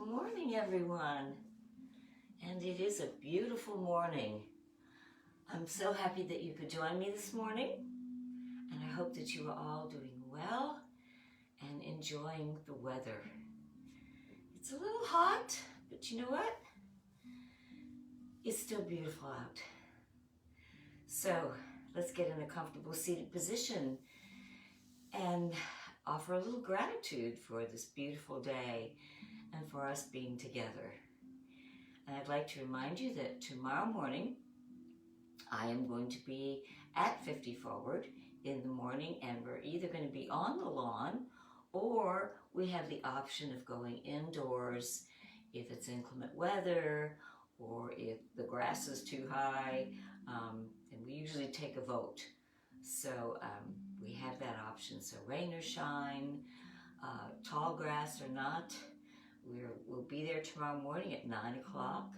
morning, everyone. And it is a beautiful morning. I'm so happy that you could join me this morning. And I hope that you are all doing well and enjoying the weather. It's a little hot, but you know what? It's still beautiful out. So let's get in a comfortable seated position and offer a little gratitude for this beautiful day and for us being together. And I'd like to remind you that tomorrow morning I am going to be at 50 Forward in the morning, and we're either going to be on the lawn or we have the option of going indoors if it's inclement weather or if the grass is too high, and we usually take a vote. So we have that option. So rain or shine, tall grass or not, we'll be there tomorrow morning at 9 o'clock,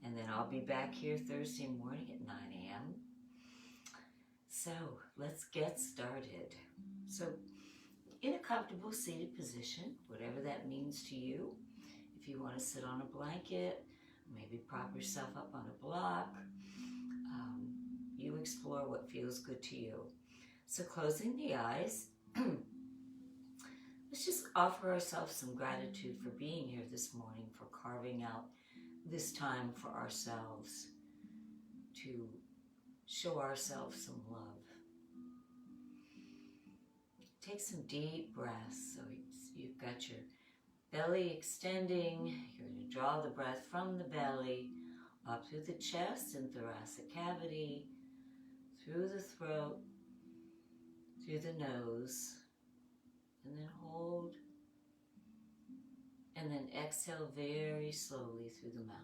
and then I'll be back here Thursday morning at 9 a.m. So let's get started. So in a comfortable seated position, whatever that means to you, if you want to sit on a blanket, maybe prop yourself up on a block, you explore what feels good to you. So closing the eyes, let's just offer ourselves some gratitude for being here this morning, for carving out this time for ourselves to show ourselves some love. Take some deep breaths. So you've got your belly extending. You're going to draw the breath from the belly up through the chest and thoracic cavity, through the throat, through the nose, and then hold, and then exhale very slowly through the mouth.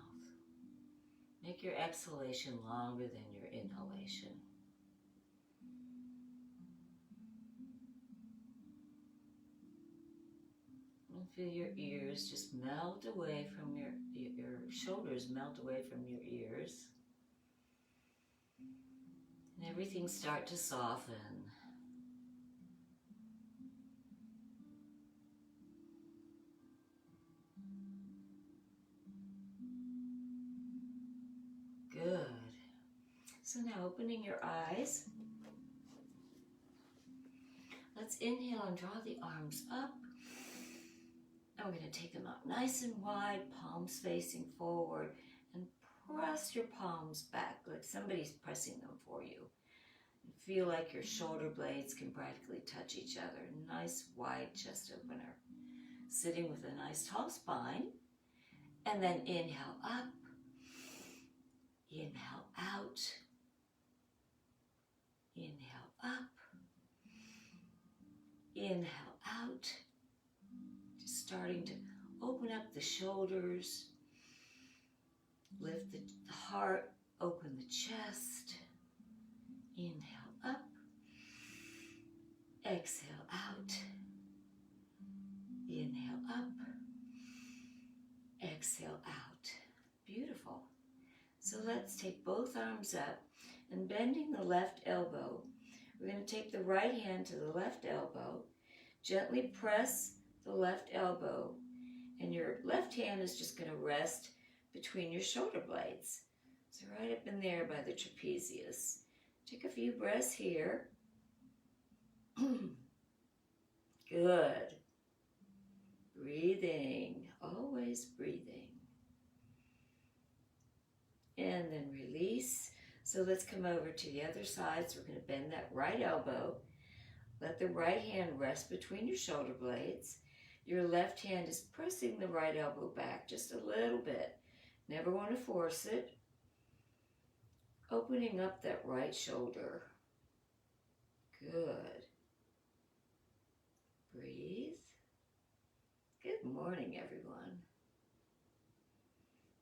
Make your exhalation longer than your inhalation. And feel your ears just melt away from your shoulders melt away from your ears. And everything start to soften. Good. So now opening your eyes, let's inhale and draw the arms up. And we're going to take them out nice and wide, palms facing forward, and press your palms back like somebody's pressing them for you. And feel like your shoulder blades can practically touch each other. Nice wide chest opener. Sitting with a nice tall spine. And then inhale up. Inhale out. Inhale up. Inhale out. Just starting to open up the shoulders. Lift the heart. Open the chest. Inhale up. Exhale out. Inhale up. Exhale out. Beautiful. So let's take both arms up and bending the left elbow. We're going to take the right hand to the left elbow, gently press the left elbow, and your left hand is just going to rest between your shoulder blades. So right up in there by the trapezius. Take a few breaths here. Good. Breathing, always breathing. And then release. So let's come over to the other side. So we're going to bend that right elbow. Let the right hand rest between your shoulder blades. Your left hand is pressing the right elbow back just a little bit. Never want to force it. Opening up that right shoulder. Good. Breathe. Good morning, everyone.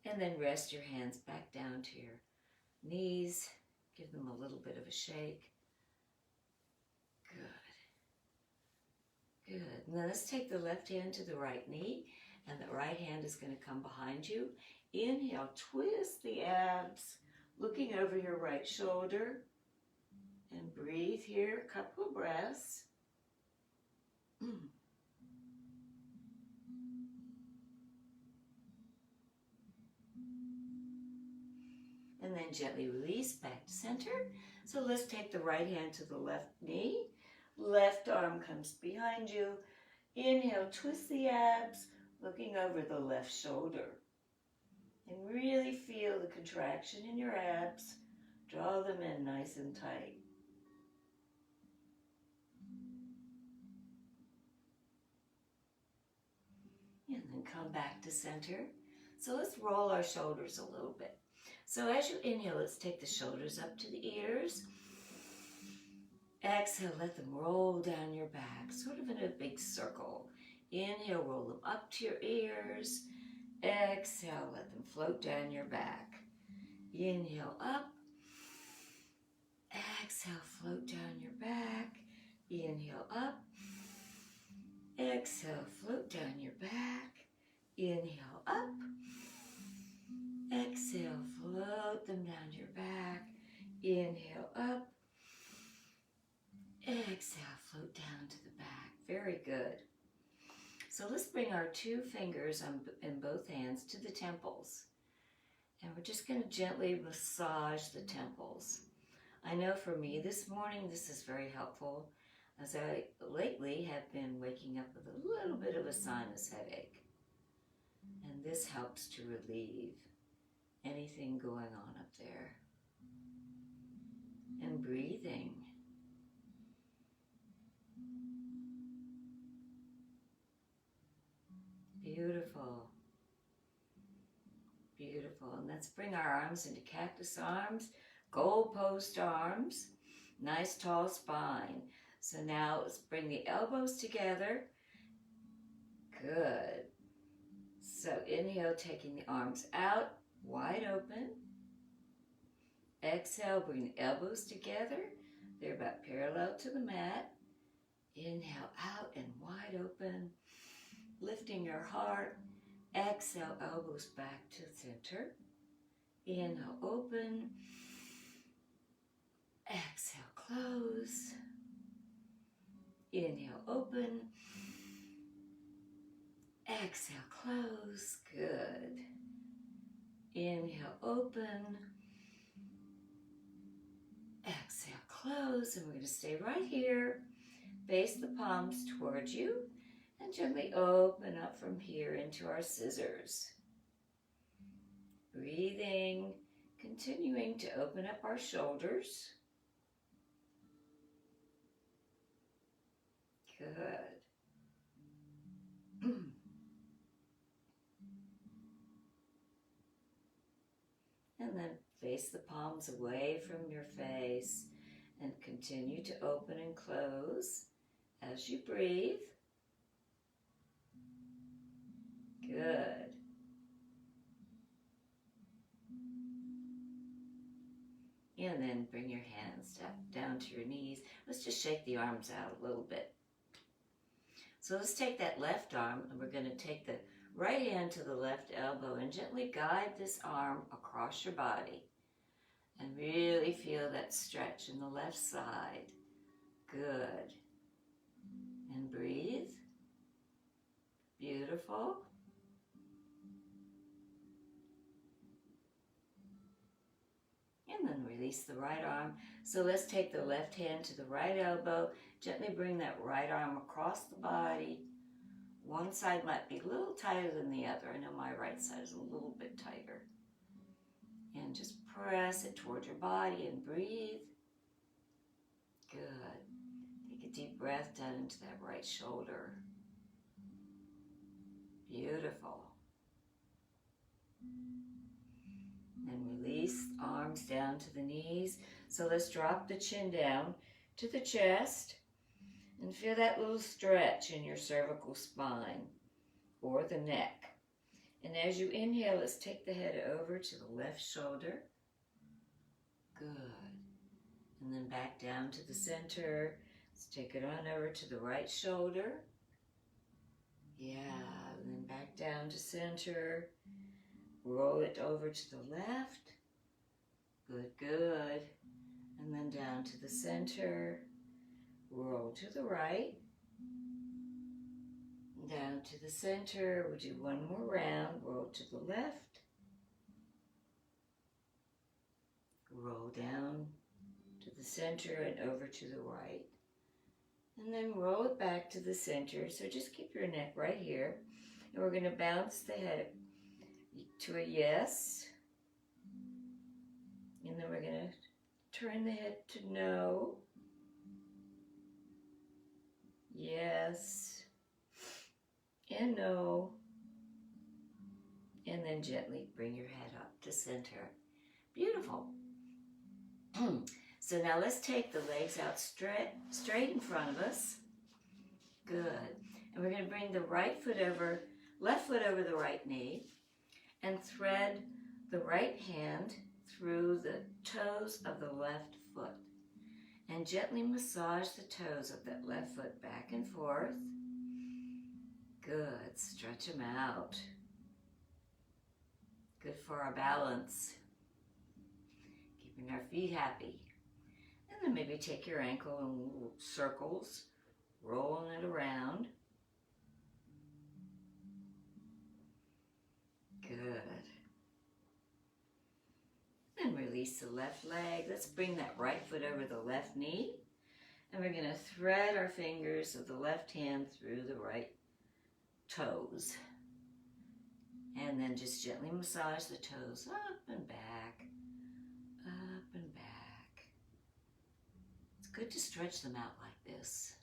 And then rest your hands back down to your knees. Give them a little bit of a shake. Good. Good. And then let's take the left hand to the right knee, and the right hand is going to come behind you. Inhale, twist the abs, looking over your right shoulder. And breathe here, a couple of breaths. then gently release back to center. So let's take the right hand to the left knee. Left arm comes behind you. Inhale, twist the abs, looking over the left shoulder. And really feel the contraction in your abs. Draw them in nice and tight. And then come back to center. So let's roll our shoulders a little bit. So as you inhale, let's take the shoulders up to the ears. Exhale, let them roll down your back, sort of in a big circle. Inhale, roll them up to your ears. Exhale, let them float down your back. Inhale, up. Exhale, float down your back. Inhale, up. Exhale, float down your back. Inhale, up. Exhale, float them down your back. Inhale, up. Exhale, float down to the back. Very good. So let's bring our 2 fingers in both hands to the temples. And we're just going to gently massage the temples. I know for me this morning this is very helpful, as I lately have been waking up with a little bit of a sinus headache. And this helps to relieve anything going on up there. And breathing. Beautiful. Beautiful. And let's bring our arms into cactus arms, goalpost arms, nice tall spine. So now let's bring the elbows together. Good. So inhale, taking the arms out, wide open. Exhale, bring the elbows together. They're about parallel to the mat. Inhale out and wide open. Lifting your heart. Exhale, elbows back to center. Inhale, open. Exhale, close. Inhale, open. Exhale, close. Good. Inhale, open. Exhale, close. And we're going to stay right here. Face the palms towards you. And gently open up from here into our scissors. Breathing, continuing to open up our shoulders. Good. And then face the palms away from your face and continue to open and close as you breathe. Good. And then bring your hands down to your knees. Let's just shake the arms out a little bit. So let's take that left arm and we're going to take the right hand to the left elbow and gently guide this arm across your body. And really feel that stretch in the left side. Good. And breathe. Beautiful. And then release the right arm. So let's take the left hand to the right elbow. Gently bring that right arm across the body. One side might be a little tighter than the other. I know my right side is a little bit tighter. And just press it toward your body and breathe. Good. Take a deep breath down into that right shoulder. Beautiful. And release arms down to the knees. So let's drop the chin down to the chest and feel that little stretch in your cervical spine or the neck. And as you inhale, let's take the head over to the left shoulder. Good. And then back down to the center. Let's take it on over to the right shoulder. Yeah, and then back down to center. Roll it over to the left. Good, good. And then down to the center. Roll to the right. Down to the center. We'll do one more round. Roll to the left. down to the center and over to the right. And then roll it back to the center. So just keep your neck right here. And we're going to bounce the head to a yes. And then we're going to turn the head to no. Yes. And no. And then gently bring your head up to center. Beautiful. So now let's take the legs out straight in front of us. Good. And we're going to bring the left foot over the right knee and thread the right hand through the toes of the left foot. And gently massage the toes of that left foot back and forth. Good. Stretch them out. Good for our balance. Keeping our feet happy. And then maybe take your ankle in circles, rolling it around. Good. And release the left leg. Let's bring that right foot over the left knee. And we're going to thread our fingers of the left hand through the right toes. And then just gently massage the toes up and back, up and back. It's good to stretch them out like this.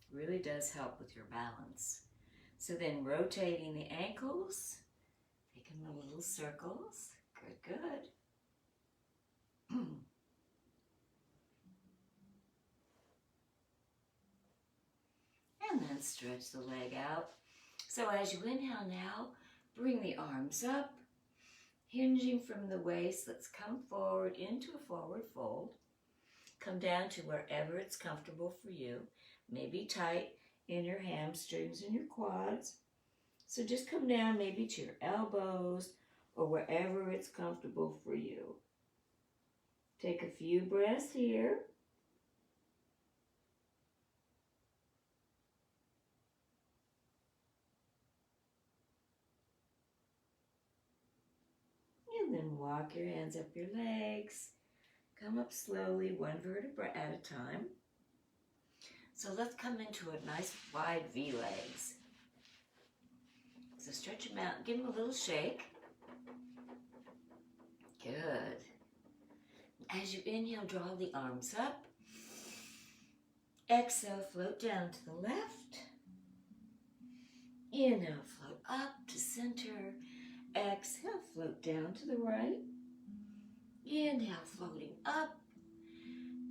It really does help with your balance. So then rotating the ankles, making the little circles. Good, good. And then stretch the leg out. So as you inhale now, bring the arms up, hinging from the waist. Let's come forward into a forward fold. Come down to wherever it's comfortable for you. Maybe tight in your hamstrings and your quads. So just come down maybe to your elbows or wherever it's comfortable for you. Take a few breaths here. And then walk your hands up your legs. Come up slowly, one vertebra at a time. So let's come into a nice wide V-legs. So stretch them out, give them a little shake. Good. As you inhale, draw the arms up. Exhale, float down to the left. Inhale, float up to center. Exhale, float down to the right. Inhale, floating up.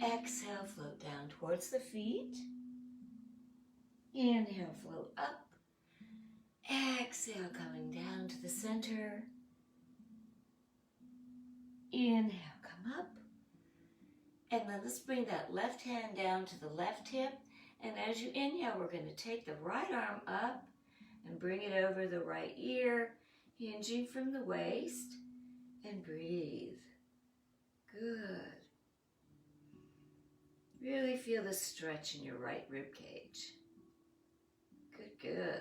Exhale, float down towards the feet. Inhale, float up. Exhale, coming down to the center. Inhale, come up. And then let's bring that left hand down to the left hip. And as you inhale, we're going to take the right arm up and bring it over the right ear, hinging from the waist, and breathe. Good. Really feel the stretch in your right rib cage. Good, good.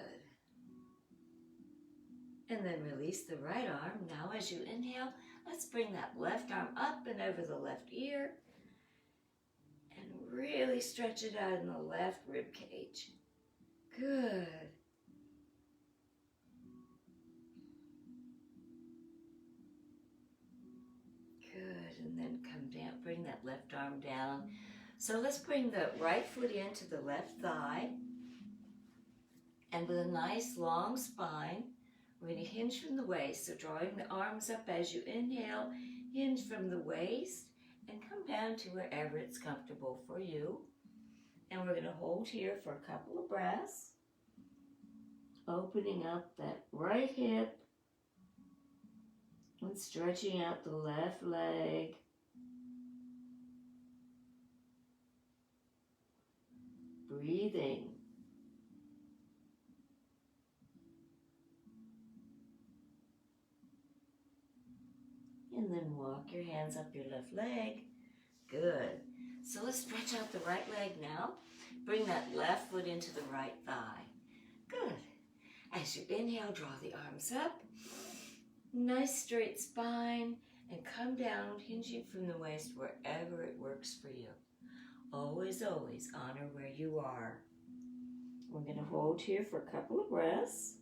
And then release the right arm. Now as you inhale, let's bring that left arm up and over the left ear. And really stretch it out in the left rib cage. Good. Good, and then come down, bring that left arm down. So let's bring the right foot into the left thigh. And with a nice long spine, we're going to hinge from the waist. So drawing the arms up as you inhale, hinge from the waist, and come down to wherever it's comfortable for you. And we're going to hold here for a couple of breaths. Opening up that right hip. And stretching out the left leg. Breathing. And then walk your hands up your left leg. Good. So let's stretch out the right leg now. Bring that left foot into the right thigh. Good. As you inhale, draw the arms up. Nice straight spine. and come down, hinging from the waist wherever it works for you. Always, always honor where you are. We're going to hold here for a couple of breaths.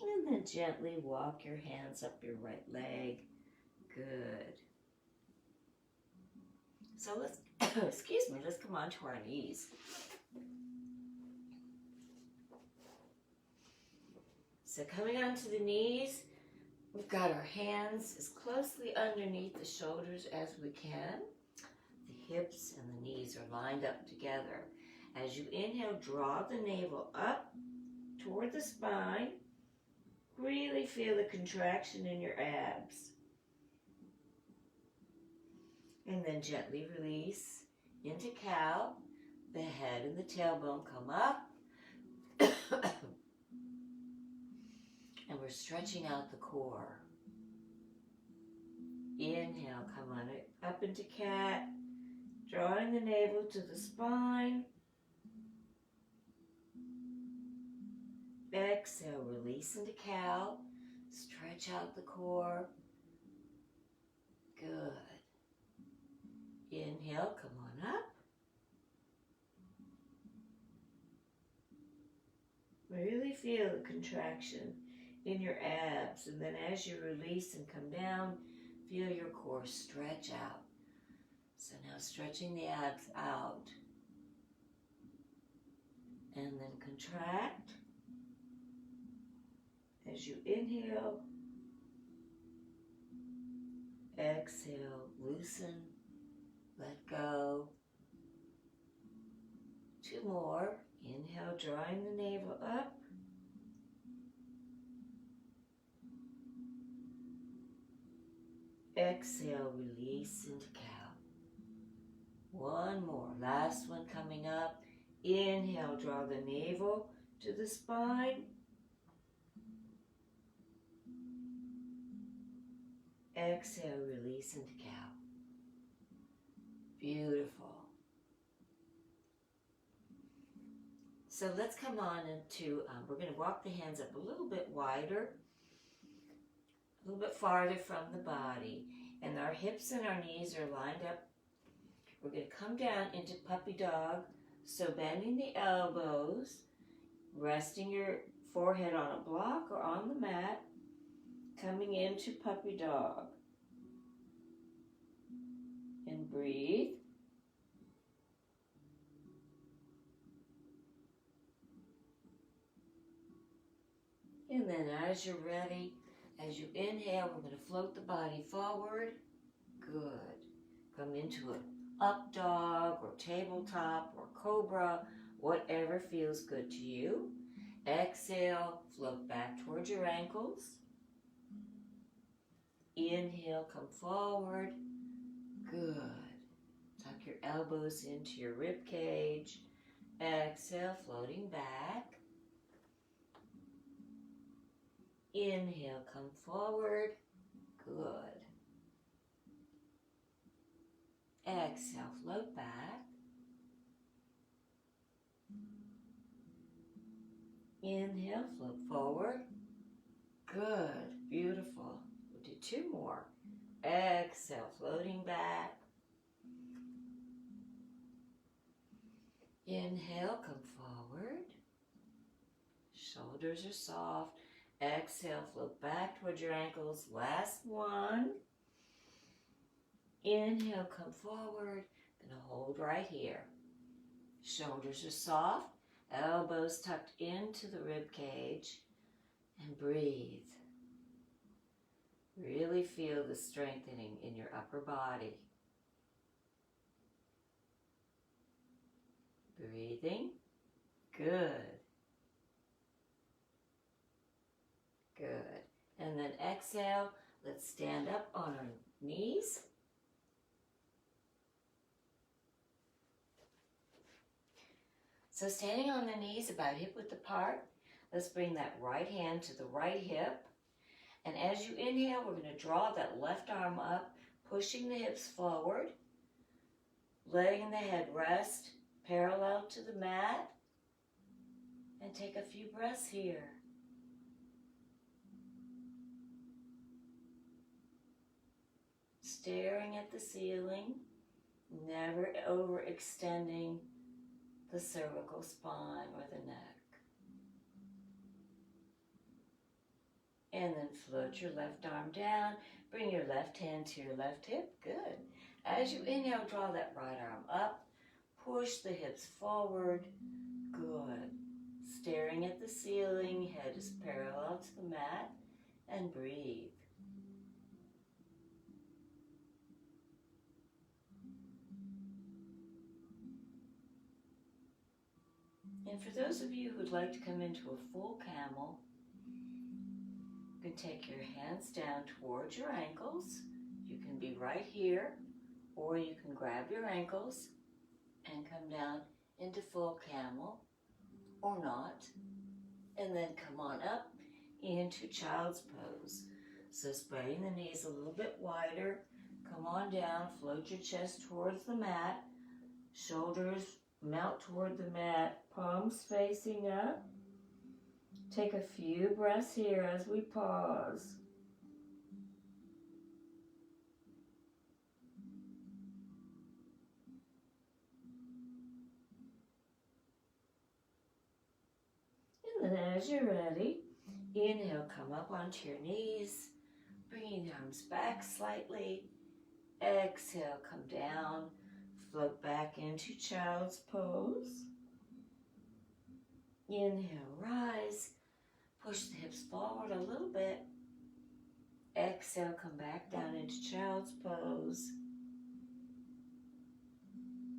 And then gently walk your hands up your right leg. Good. So let's, excuse me, let's come on to our knees. So coming onto the knees, we've got our hands as closely underneath the shoulders as we can. The hips and the knees are lined up together. As you inhale, draw the navel up toward the spine. Really feel the contraction in your abs. And then gently release into cow. The head and the tailbone come up. And we're stretching out the core. Inhale, come on up into cat. Drawing the navel to the spine. Exhale, release into cow. Stretch out the core. Good. Inhale, come on up. Really feel the contraction in your abs. And then as you release and come down, feel your core stretch out. So now stretching the abs out. And then contract. As you inhale, exhale, loosen, let go. 2 more. Inhale, drawing the navel up. Exhale, release into cow. 1 more. Last one coming up. Inhale, draw the navel to the spine. Exhale, release into cow. Beautiful. So let's come on into, we're going to walk the hands up a little bit wider, a little bit farther from the body. And our hips and our knees are lined up. We're going to come down into puppy dog. So bending the elbows, resting your forehead on a block or on the mat, coming into puppy dog. And breathe. And then as you're ready, as you inhale, we're going to float the body forward. Good. Come into an up dog or tabletop or cobra, whatever feels good to you. Exhale, float back towards your ankles. Inhale, come forward. Good. Tuck your elbows into your rib cage. Exhale, floating back. Inhale, come forward. Good. Exhale, float back. Inhale, float forward. Good. Beautiful. We'll do 2 more. Exhale, floating back. Inhale, come forward. Shoulders are soft. Exhale, float back towards your ankles. Last one. Inhale, come forward. Gonna hold right here. Shoulders are soft. Elbows tucked into the rib cage. And breathe. Really feel the strengthening in your upper body. Breathing. Good. Good. And then exhale. Let's stand up on our knees. So standing on the knees about hip width apart, let's bring that right hand to the right hip. And as you inhale, we're going to draw that left arm up, pushing the hips forward, letting the head rest parallel to the mat, and take a few breaths here. Staring at the ceiling, never overextending the cervical spine or the neck. And then float your left arm down, bring your left hand to your left hip, good. As you inhale, draw that right arm up, push the hips forward, good. Staring at the ceiling, head is parallel to the mat, and breathe. And for those of you who'd like to come into a full camel, you can take your hands down towards your ankles. You can be right here, or you can grab your ankles and come down into full camel, or not, and then come on up into child's pose. So spreading the knees a little bit wider, come on down, float your chest towards the mat, shoulders melt toward the mat, palms facing up. Take a few breaths here as we pause. And then as you're ready, inhale, come up onto your knees, bringing the arms back slightly. Exhale, come down, float back into child's pose. Inhale, rise. Push the hips forward a little bit. Exhale, come back down into child's pose.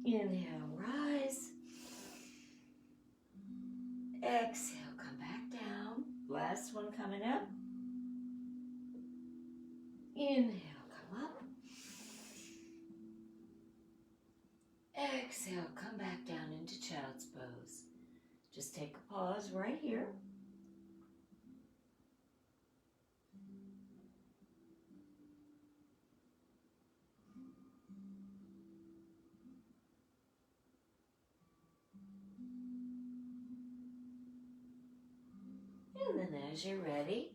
Inhale, rise. Exhale, come back down. Last one coming up. Inhale, come up. Exhale, come back down into child's pose. Just take a pause right here. And then as you're ready,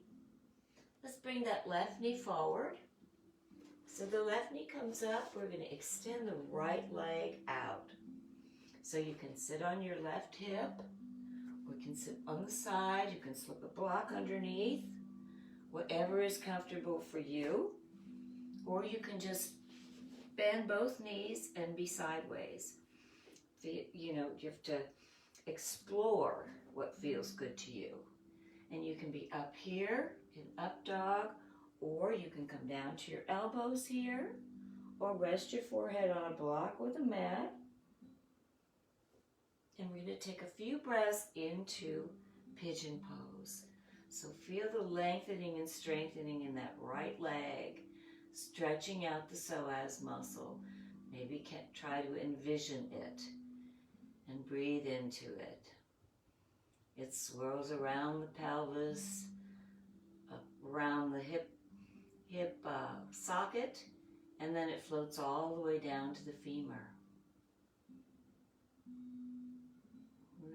let's bring that left knee forward. So the left knee comes up, we're going to extend the right leg out. So you can sit on your left hip, or you can sit on the side, you can slip a block underneath, whatever is comfortable for you. Or you can just bend both knees and be sideways. You know, you have to explore what feels good to you. And you can be up here in up dog, or you can come down to your elbows here, or rest your forehead on a block with a mat. And we're going to take a few breaths into pigeon pose. So feel the lengthening and strengthening in that right leg, stretching out the psoas muscle. Maybe try to envision it and breathe into it. It swirls around the pelvis, around the hip socket, and then it floats all the way down to the femur.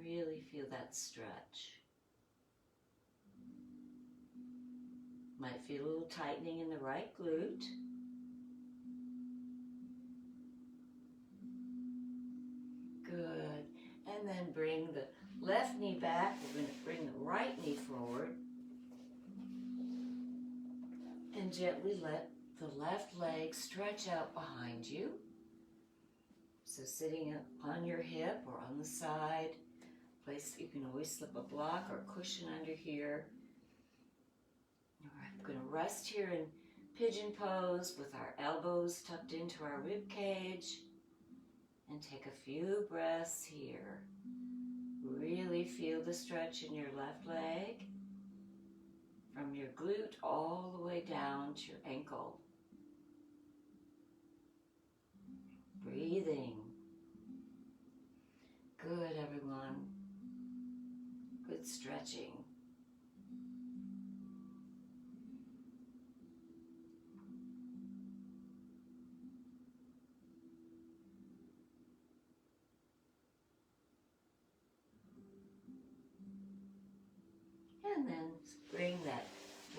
Really feel that stretch. Might feel a little tightening in the right glute. Good. And then bring the left knee back. We're going to bring the right knee forward. And gently let the left leg stretch out behind you. So sitting on your hip or on the side, you can always slip a block or cushion under here. We're going to rest here in pigeon pose with our elbows tucked into our rib cage, and take a few breaths here. Really feel the stretch in your left leg, from your glute all the way down to your ankle. Breathing. Good, everyone. Good stretching. And then bring that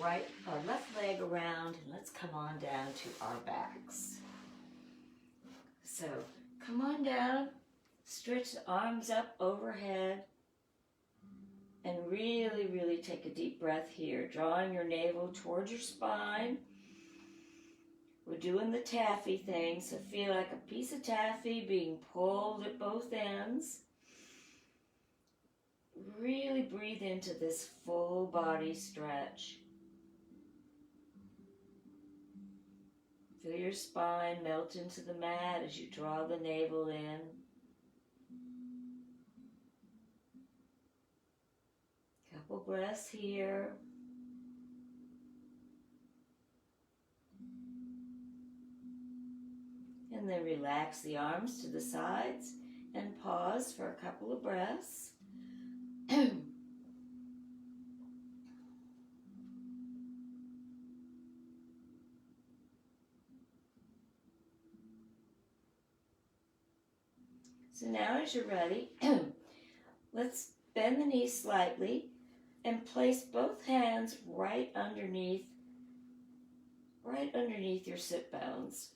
right or left leg around and let's come on down to our backs. So come on down, stretch the arms up overhead, and really, really take a deep breath here, drawing your navel towards your spine. We're doing the taffy thing, so feel like a piece of taffy being pulled at both ends. Really breathe into this full body stretch. Feel your spine melt into the mat as you draw the navel in. Couple breaths here. And then relax the arms to the sides and pause for a couple of breaths. So now as you're ready, let's bend the knees slightly and place both hands right underneath your sit bones.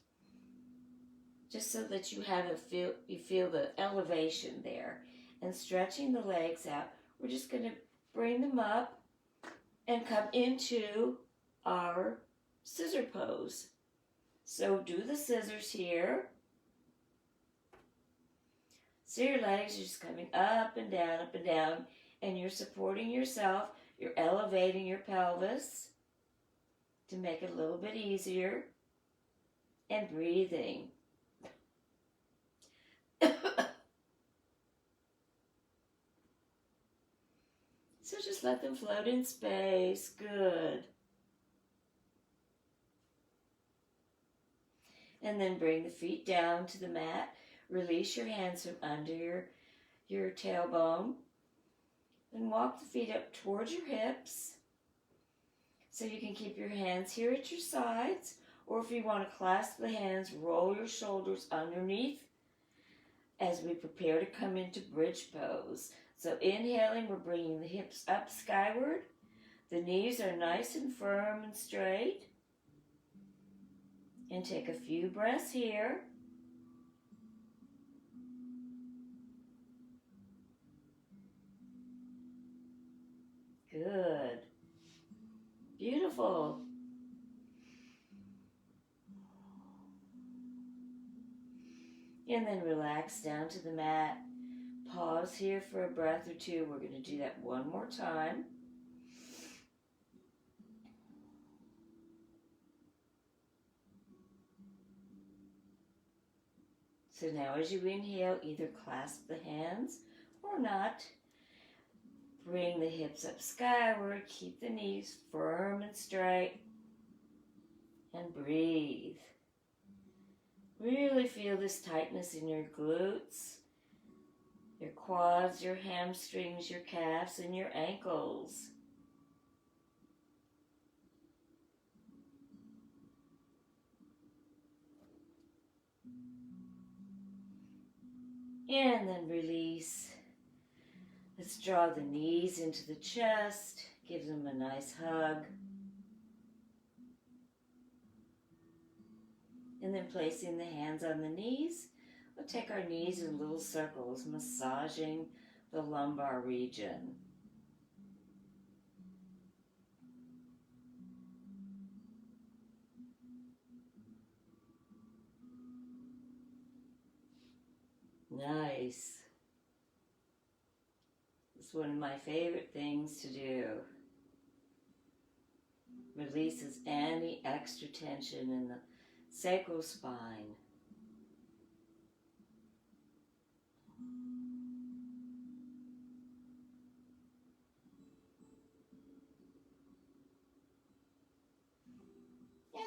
Just so that you feel the elevation there. And stretching the legs out, we're just going to bring them up and come into our scissor pose. So do the scissors here. So your legs are just coming up and down, and you're supporting yourself. You're elevating your pelvis to make it a little bit easier, and breathing. So just let them float in space. Good. And then bring the feet down to the mat. Release your hands from under your tailbone. And walk the feet up towards your hips. So you can keep your hands here at your sides. Or if you want to clasp the hands, roll your shoulders underneath as we prepare to come into bridge pose. So inhaling, we're bringing the hips up skyward. The knees are nice and firm and straight. And take a few breaths here. Good. Beautiful. And then relax down to the mat. Pause here for a breath or two. We're going to do that one more time. So now as you inhale, either clasp the hands or not. Bring the hips up skyward. Keep the knees firm and straight. And breathe. Really feel this tightness in your glutes, your quads, your hamstrings, your calves, and your ankles. And then release. Let's draw the knees into the chest. Give them a nice hug. And then placing the hands on the knees, we'll take our knees in little circles, massaging the lumbar region. Nice. It's one of my favorite things to do. Releases any extra tension in the sacral spine.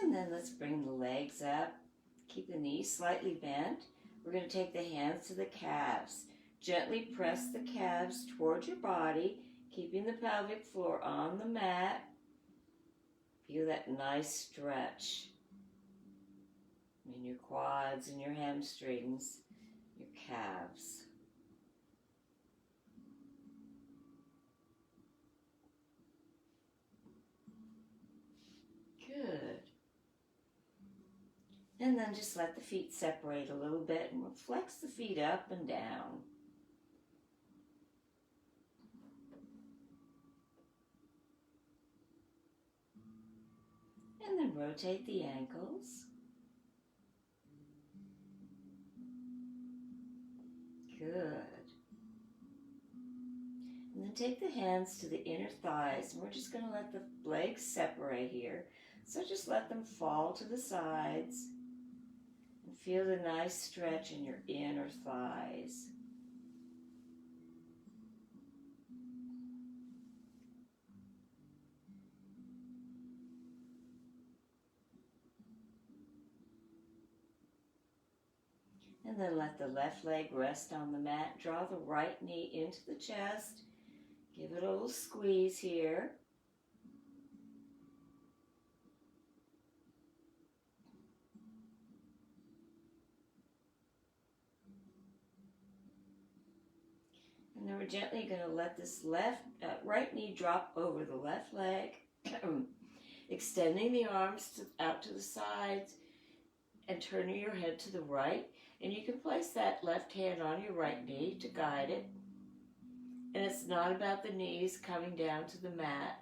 And then let's bring the legs up. Keep the knees slightly bent. We're going to take the hands to the calves. Gently press the calves towards your body, keeping the pelvic floor on the mat. Feel that nice stretch in your quads and your hamstrings, your calves. Good. And then just let the feet separate a little bit and we'll flex the feet up and down. And then rotate the ankles. Good. And then take the hands to the inner thighs, and we're just going to let the legs separate here. So just let them fall to the sides and feel the nice stretch in your inner thighs. And then let the left leg rest on the mat. Draw the right knee into the chest. Give it a little squeeze here. And then we're gently going to let this right knee drop over the left leg, extending the arms out to the sides and turning your head to the right. And you can place that left hand on your right knee to guide it. And it's not about the knees coming down to the mat.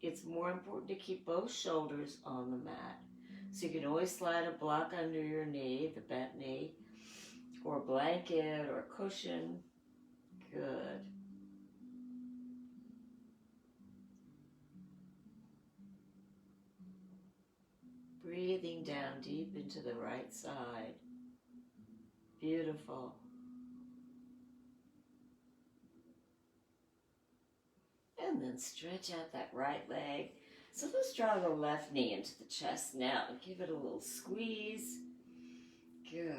It's more important to keep both shoulders on the mat. So you can always slide a block under your knee, the bent knee, or a blanket or a cushion. Good. Breathing down deep into the right side. Beautiful. And then stretch out that right leg. So let's draw the left knee into the chest now and give it a little squeeze. Good.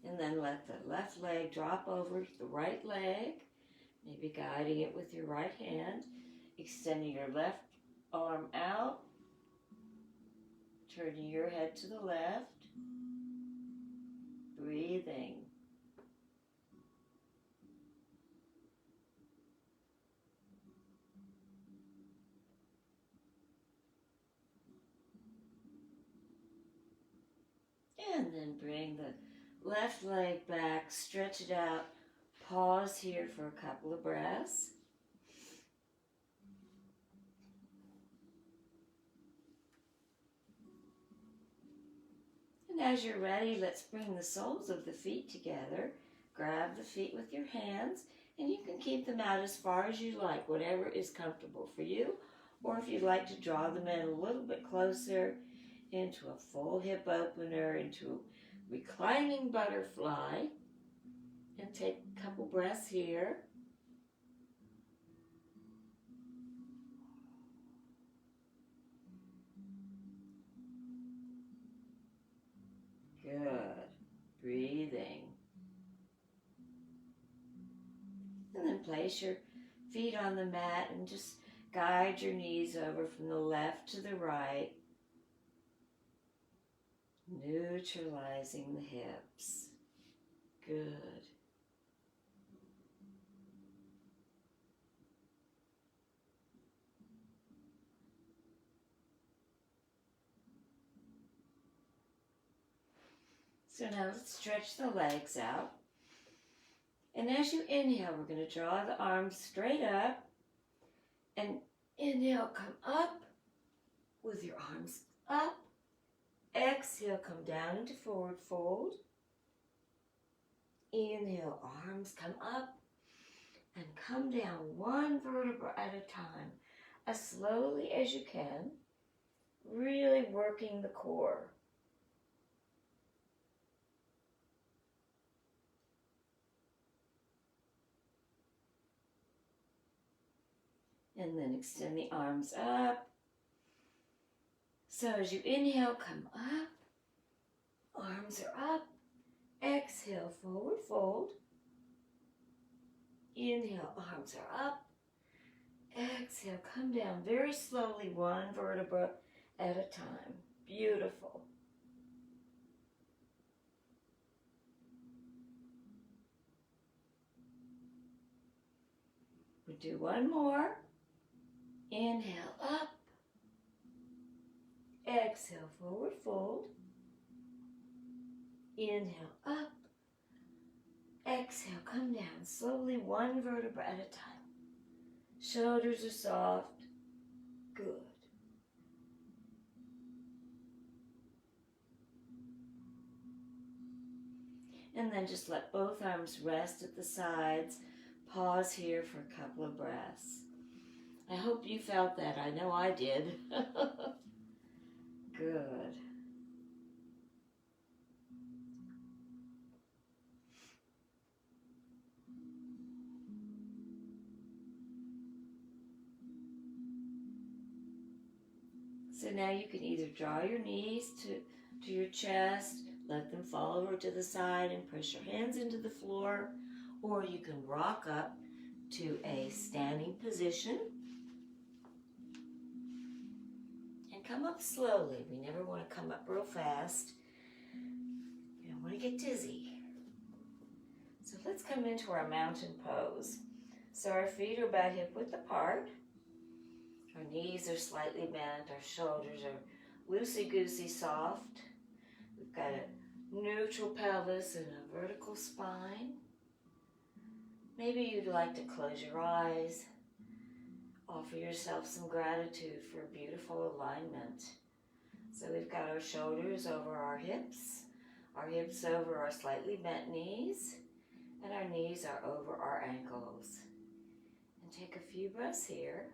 And then let the left leg drop over the right leg, maybe guiding it with your right hand, extending your left arm out, turning your head to the left, breathing. And then bring the left leg back, stretch it out, pause here for a couple of breaths. And as you're ready, let's bring the soles of the feet together. Grab the feet with your hands, and you can keep them out as far as you like, whatever is comfortable for you. Or if you'd like to draw them in a little bit closer into a full hip opener, into reclining butterfly, and take a couple breaths here. Good. Breathing. And then place your feet on the mat and just guide your knees over from the left to the right, neutralizing the hips. Good. So now let's stretch the legs out. And as you inhale, we're going to draw the arms straight up. And inhale, come up with your arms up. Exhale, come down into forward fold. Inhale, arms come up and come down one vertebra at a time, as slowly as you can, really working the core. And then extend the arms up. So as you inhale, come up. Arms are up. Exhale, forward fold. Inhale, arms are up. Exhale, come down very slowly, one vertebra at a time. Beautiful. We'll do one more. Inhale up. Exhale, forward fold. Inhale up. Exhale, come down slowly, one vertebra at a time. Shoulders are soft. Good. And then just let both arms rest at the sides. Pause here for a couple of breaths. I hope you felt that. I know I did. Good. So now you can either draw your knees to your chest, let them fall over to the side and press your hands into the floor, or you can rock up to a standing position and come up slowly. We never want to come up real fast. You don't want to get dizzy. So let's come into our mountain pose. So our feet are about hip width apart. Our knees are slightly bent. Our shoulders are loosey-goosey soft. We've got a neutral pelvis and a vertical spine. Maybe you'd like to close your eyes. Offer yourself some gratitude for a beautiful alignment. So we've got our shoulders over our hips over our slightly bent knees, and our knees are over our ankles. And take a few breaths here.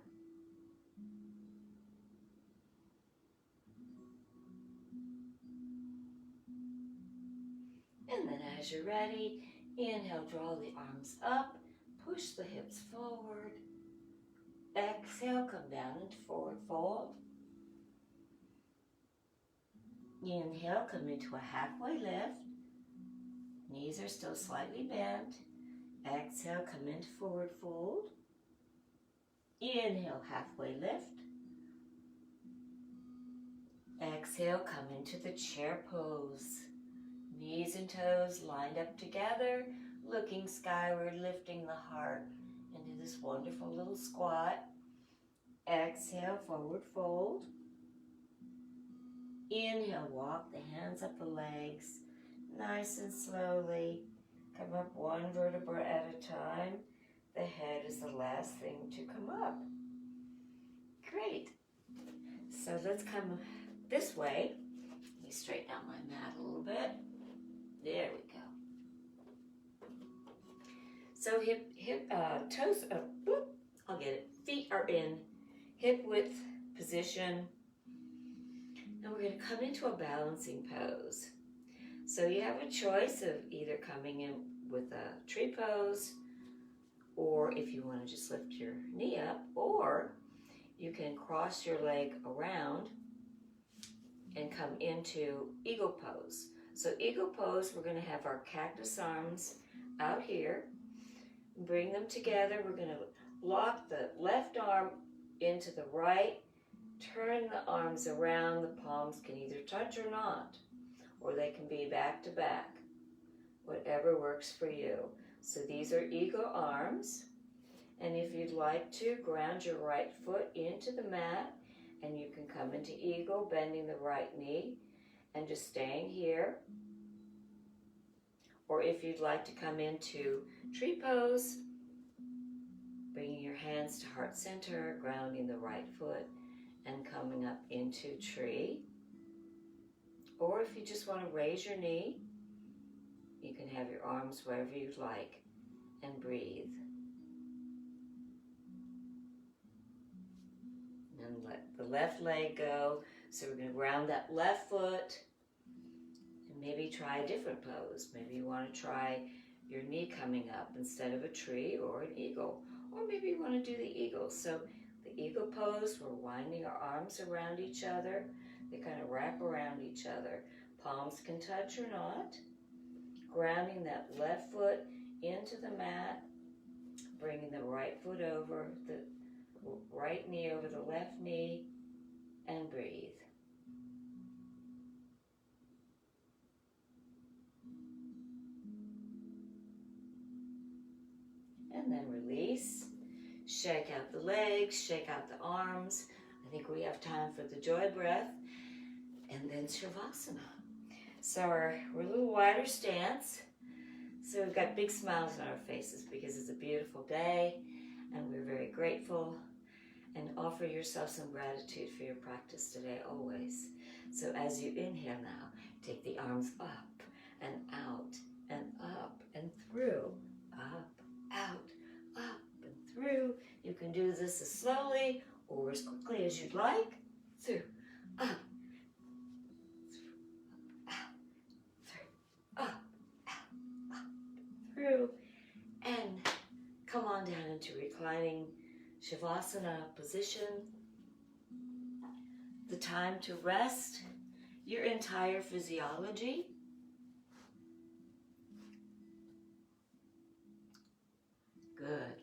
And then as you're ready, inhale, draw the arms up, push the hips forward. Exhale, come down into forward fold. Inhale, come into a halfway lift. Knees are still slightly bent. Exhale, come into forward fold. Inhale, halfway lift. Exhale, come into the chair pose. Knees and toes lined up together, looking skyward, lifting the heart into this wonderful little squat. Exhale, forward fold. Inhale, walk the hands up the legs, nice and slowly. Come up one vertebra at a time. The head is the last thing to come up. Great. So let's come this way. Let me straighten out my mat a little bit. There we go. So toes, I'll get it. Feet are in hip width position. And we're going to come into a balancing pose. So you have a choice of either coming in with a tree pose, or if you want to just lift your knee up, or you can cross your leg around and come into eagle pose. So eagle pose, we're going to have our cactus arms out here. Bring them together. We're going to lock the left arm into the right. Turn the arms around. The palms can either touch or not, or they can be back to back. Whatever works for you. So these are eagle arms. And if you'd like to, ground your right foot into the mat, and you can come into eagle, bending the right knee and just staying here. Or if you'd like to come into tree pose, bringing your hands to heart center, grounding the right foot and coming up into tree. Or if you just want to raise your knee, you can have your arms wherever you'd like and breathe. And let the left leg go. So we're going to ground that left foot and maybe try a different pose. Maybe you want to try your knee coming up instead of a tree or an eagle. Or maybe you want to do the eagle. So the eagle pose, we're winding our arms around each other. They kind of wrap around each other. Palms can touch or not. Grounding that left foot into the mat. Bringing the right foot over, the right knee over the left knee, and breathe. And then release. Shake out the legs, shake out the arms. I think we have time for the joy breath. And then Shavasana. So we're a little wider stance. So we've got big smiles on our faces because it's a beautiful day and we're very grateful. And offer yourself some gratitude for your practice today, always. So as you inhale now, take the arms up and out and up and through. Up, out, up and through. You can do this as slowly or as quickly as you'd like. Through, up, through, and come on down into reclining Shavasana position. The time to rest your entire physiology. Good.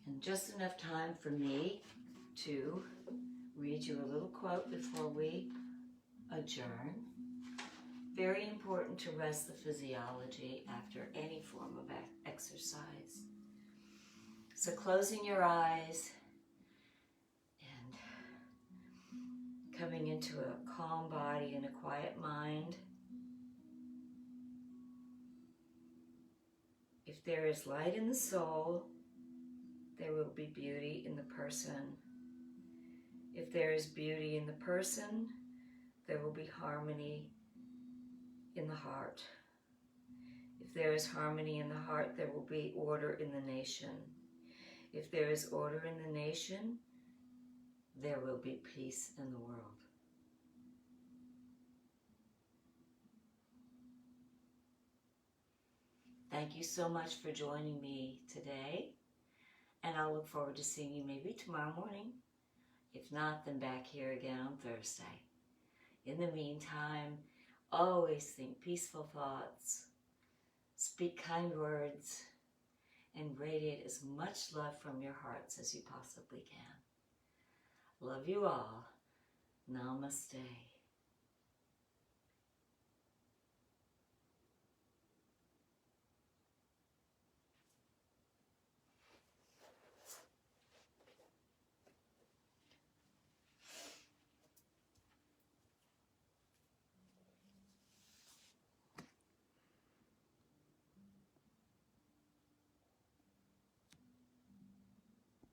And just enough time for me to read you a little quote before we adjourn. Very important to rest the physiology after any form of exercise. So closing your eyes and coming into a calm body and a quiet mind. If there is light in the soul, there will be beauty in the person. If there is beauty in the person, there will be harmony in the heart. If there is harmony in the heart, there will be order in the nation. If there is order in the nation, there will be peace in the world. Thank you so much for joining me today, and I'll look forward to seeing you maybe tomorrow morning. If not, then back here again on Thursday. In the meantime, always think peaceful thoughts, speak kind words, and radiate as much love from your hearts as you possibly can. Love you all. Namaste.